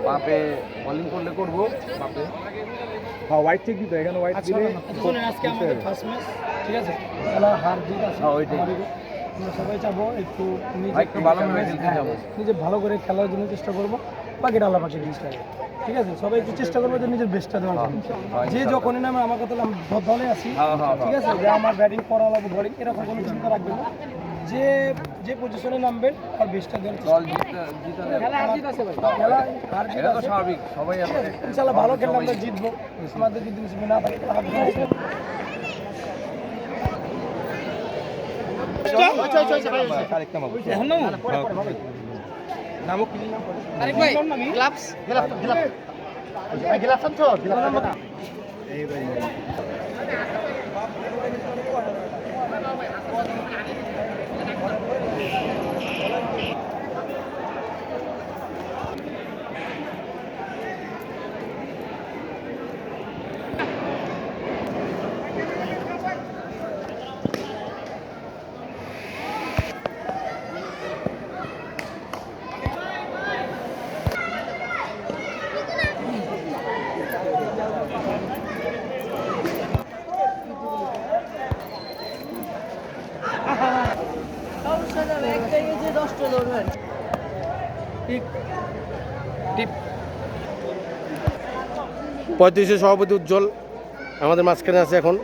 পাপে বোলিং করলে করবো পাপে। হ্যাঁ হোয়াইট চেক দিতে এখানে হোয়াইট দিলে আজকে আমাদের ফার্স্ট ম্যাচ, ঠিক আছে, খেলা হার জিত আছে। হ্যাঁ, ওইটাই। আমরা সবাই চাবো একটু একটু ভালো করে খেলতে যাবো। নিজে ভালো করে খেলার জন্য চেষ্টা করবো, বাকিটা আল্লাহ পাকের জিনিসটা, ঠিক আছে। সবাই একটু চেষ্টা করবো যে নিজের বেস্টটা দেওয়ার জন্য। যে যখনই নামে আমার কথা দলে আসি, ঠিক আছে, যে আমার ব্যাটিং করা লাগবে বোলিং এরকম কোনো চিন্তা রাখবেন না। যে যে পজিশনে নামবেন আর বেস্টটা দেওয়ার চেষ্টা দল খেলা হার জিত আছে ভাই, খেলা হার জিত এটা তো আছে। স্বাভাবিক, সবাই ইনশাআল্লাহ ভালো খেললে আমরা জিতবো। আমাদের যদি নসিবে না থাকে তাহলে পঁয়ত্রিশের সভাপতি উজ্জ্বল আমাদের মাঝখানে আছে এখন।